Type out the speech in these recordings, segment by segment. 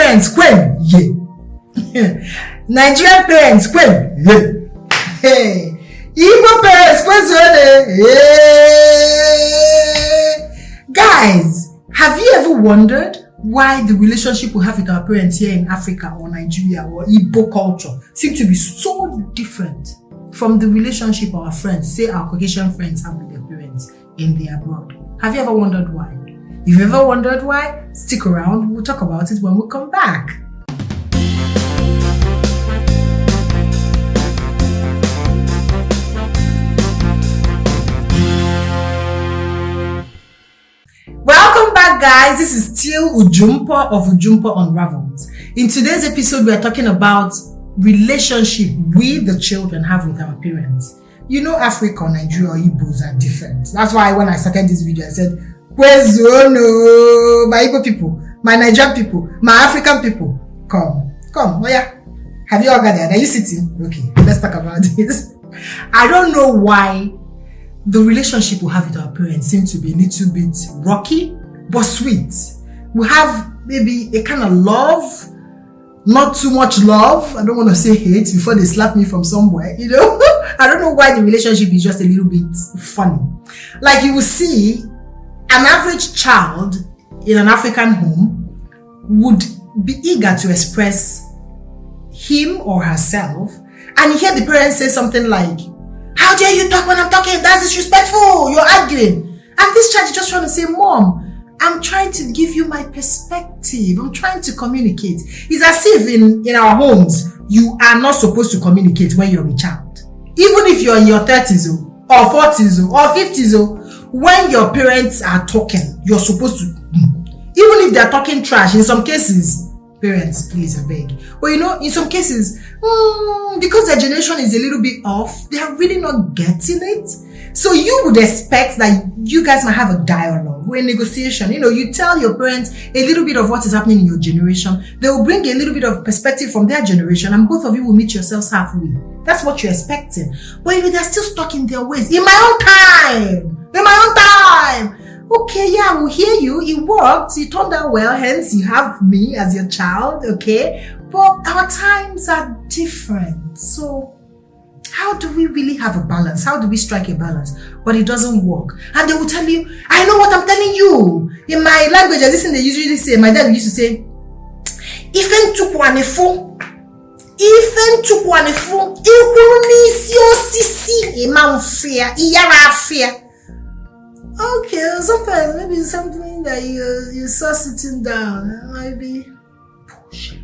parents, Queen, yeah. Nigerian parents, Queen, yeah. Hey. Igbo parents, Queen, yeah. Guys, have you ever wondered why the relationship we have with our parents here in Africa or Nigeria or Igbo culture seem to be so different from the relationship our friends, say our Caucasian friends, have with their parents in the abroad? Have you ever wondered why? If you've ever wondered why, stick around. We'll talk about it when we come back. Welcome back, guys. This is still Ujumpo of Ujumpo Unravels. In today's episode, we are talking about relationship we, the children, have with our parents. You know, Africa, Nigeria, or Igbos are different. That's why when I started this video, I said, where's no, my Igbo people, my Nigerian people, my African people, come. Oh yeah, have you all gathered? Are you sitting? Okay, let's talk about this. I don't know why the relationship we have with our parents seems to be a little bit rocky, but sweet. We have maybe a kind of love, not too much love. I don't want to say hate before they slap me from somewhere, you know. I don't know why the relationship is just a little bit funny. Like you will see, an average child in an African home would be eager to express him or herself, and you hear the parents say something like, how dare you talk when I'm talking? That's disrespectful. You're arguing. And this child is just trying to say, Mom, I'm trying to give you my perspective. I'm trying to communicate. It's as if in our homes, you are not supposed to communicate when you're a child. Even if you're in your 30s or 40s or 50s, when your parents are talking, you're supposed to, even if they're talking trash, in some cases, parents, please, I beg. But you know, in some cases, because their generation is a little bit off, they are really not getting it. So you would expect that you guys might have a dialogue or a negotiation. You know, you tell your parents a little bit of what is happening in your generation. They will bring a little bit of perspective from their generation, and both of you will meet yourselves halfway. That's what you're expecting. But you know, they're still stuck in their ways. In my own time. Okay, yeah, we'll hear you. It worked. It turned out well. Hence, you have me as your child. Okay. But our times are different. So, how do we really have a balance? How do we strike a balance? But it doesn't work. And they will tell you, I know what I'm telling you. In my language, this thing they usually say, my dad used to say, Ifen tukwanefu. Ifen tukwanefu. Iwuni sio sisi. Ima fear. Iyara fear. Okay, sometimes maybe something that you saw sitting down. It might be bullshit.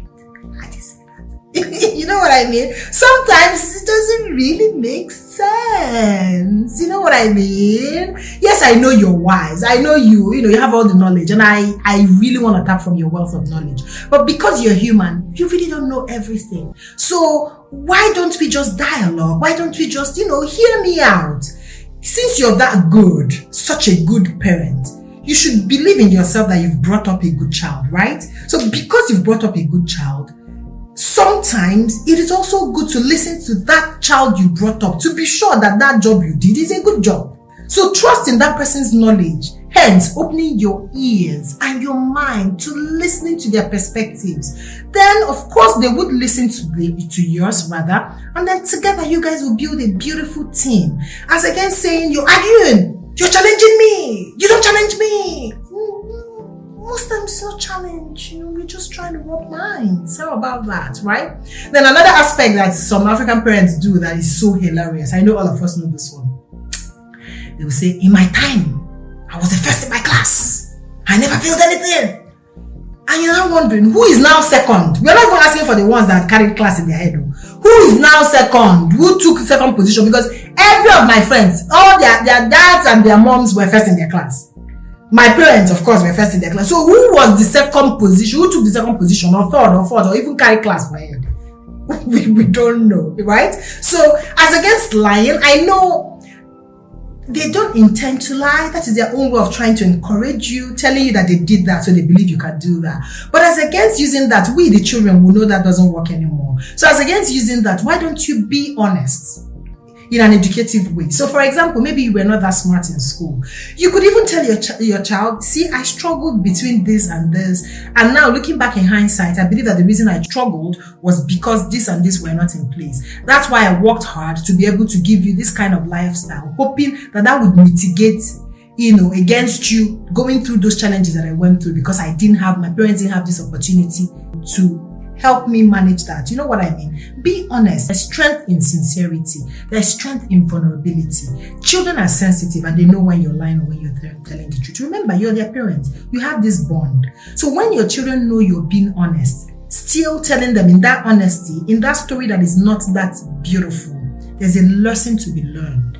I just say that. You know what I mean? Sometimes it doesn't really make sense. You know what I mean? Yes, I know you're wise. I know you have all the knowledge, and I really want to tap from your wealth of knowledge. But because you're human, you really don't know everything. So why don't we just dialogue? Why don't we just, hear me out? Since you're that good, such a good parent, you should believe in yourself that you've brought up a good child, right? So because you've brought up a good child, sometimes it is also good to listen to that child you brought up to be sure that that job you did is a good job. So trust in that person's knowledge, hence opening your ears and your mind to listening to their perspectives. Then, of course, they would listen to yours rather, and then together you guys will build a beautiful team. As against saying, you're arguing, you're challenging me, you don't challenge me. Most times it's not challenge, we're just trying to rub minds. How about that, right? Then another aspect that some African parents do that is so hilarious, I know all of us know this one. They will say, in my time, I was the first in my class. I never failed anything. And you're now wondering, who is now second? We're not even asking for the ones that carried class in their head. Who is now second? Who took second position? Because every of my friends, all their dads and their moms were first in their class. My parents, of course, were first in their class. So who was the second position? Who took the second position, or third, or fourth, or even carried class for head? We don't know, right? So as against lying, I know they don't intend to lie. That is their own way of trying to encourage you, telling you that they did that so they believe you can do that. But as against using that, we the children will know that doesn't work anymore. So as against using that, why don't you be honest? in an educative way. So for example, maybe you were not that smart in school. You could even tell your child, see, I struggled between this and this. And now looking back in hindsight, I believe that the reason I struggled was because this and this were not in place. That's why I worked hard to be able to give you this kind of lifestyle, hoping that would mitigate, against you going through those challenges that I went through, because my parents didn't have this opportunity to help me manage that. You know what I mean? Be honest. There's strength in sincerity. There's strength in vulnerability. Children are sensitive and they know when you're lying or when you're telling the truth. Remember, you're their parents. You have this bond. So when your children know you're being honest, still telling them in that honesty, in that story that is not that beautiful, there's a lesson to be learned.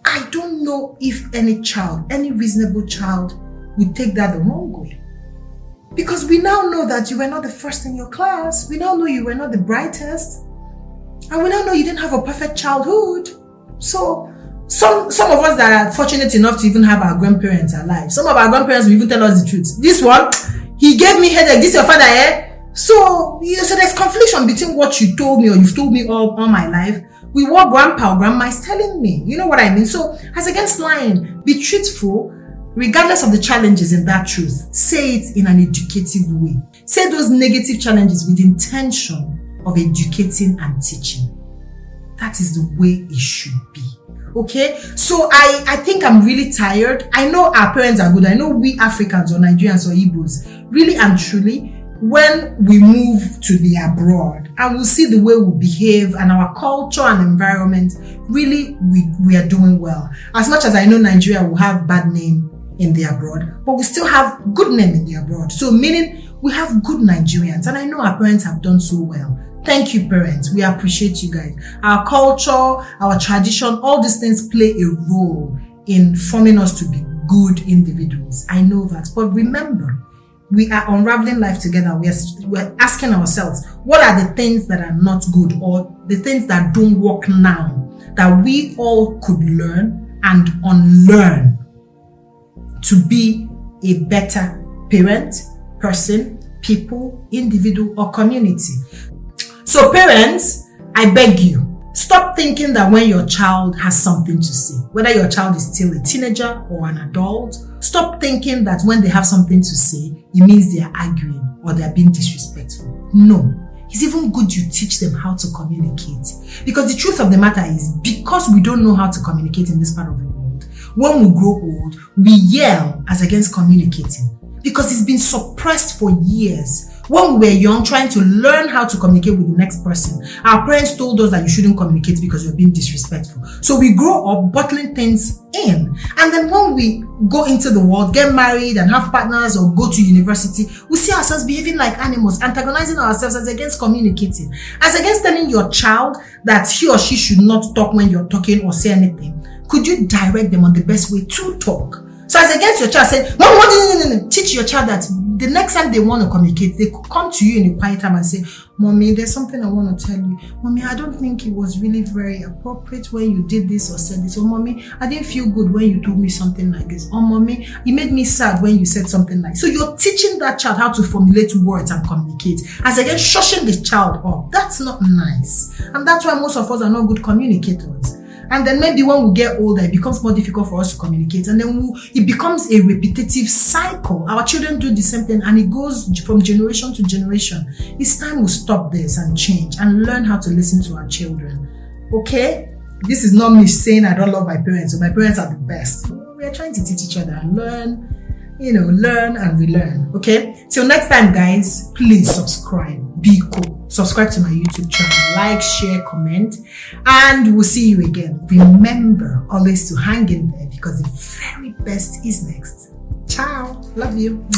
I don't know if any reasonable child would take that the wrong way. Because we now know that you were not the first in your class. We now know you were not the brightest. And we now know you didn't have a perfect childhood. So some of us that are fortunate enough to even have our grandparents alive, some of our grandparents will even tell us the truth. This one, he gave me headache. This your father, eh? So there's confliction between what you told me or you've told me all my life with what grandpa or grandma is telling me. You know what I mean? So as against lying, be truthful. Regardless of the challenges in that truth, say it in an educative way. Say those negative challenges with intention of educating and teaching. That is the way it should be. Okay? So I think I'm really tired. I know our parents are good. I know we Africans or Nigerians or Igbos, really and truly, when we move to the abroad and we'll see the way we behave and our culture and environment, really we are doing well. As much as I know Nigeria will have bad name in the abroad, but we still have good name in the abroad. So meaning we have good Nigerians, and I know our parents have done so well. Thank you, parents. We appreciate you guys. Our culture, our tradition, all these things play a role in forming us to be good individuals. I know that. But remember, we are unraveling life together. We're asking ourselves, what are the things that are not good or the things that don't work now that we all could learn and unlearn to be a better parent, person, people, individual, or community. So parents, I beg you, stop thinking that when your child has something to say, whether your child is still a teenager or an adult, stop thinking that when they have something to say, it means they are arguing or they are being disrespectful. No. It's even good you teach them how to communicate. Because the truth of the matter is, because we don't know how to communicate in this part of the world, when we grow old, we yell as against communicating because it's been suppressed for years. When we were young, trying to learn how to communicate with the next person, our parents told us that you shouldn't communicate because you're being disrespectful. So we grow up bottling things in. And then when we go into the world, get married and have partners or go to university, we see ourselves behaving like animals, antagonizing ourselves as against communicating, as against telling your child that he or she should not talk when you're talking or say anything. Could you direct them on the best way to talk? So as against your child saying, no, teach your child that the next time they want to communicate, they could come to you in a quiet time and say, Mommy, there's something I want to tell you. Mommy, I don't think it was really very appropriate when you did this or said this. Or Mommy, I didn't feel good when you told me something like this. Or Mommy, it made me sad when you said something like this. So you're teaching that child how to formulate words and communicate. As against shushing the child up. That's not nice. And that's why most of us are not good communicators. And then maybe when we get older, it becomes more difficult for us to communicate. And then it becomes a repetitive cycle. Our children do the same thing and it goes from generation to generation. It's time we stop this and change and learn how to listen to our children. Okay? This is not me saying I don't love my parents. So my parents are the best. We are trying to teach each other and learn and relearn. Okay? Till next time, guys, please subscribe. Be cool. Subscribe to my YouTube channel, like, share, comment, and we'll see you again. Remember always to hang in there because the very best is next. Ciao. Love you.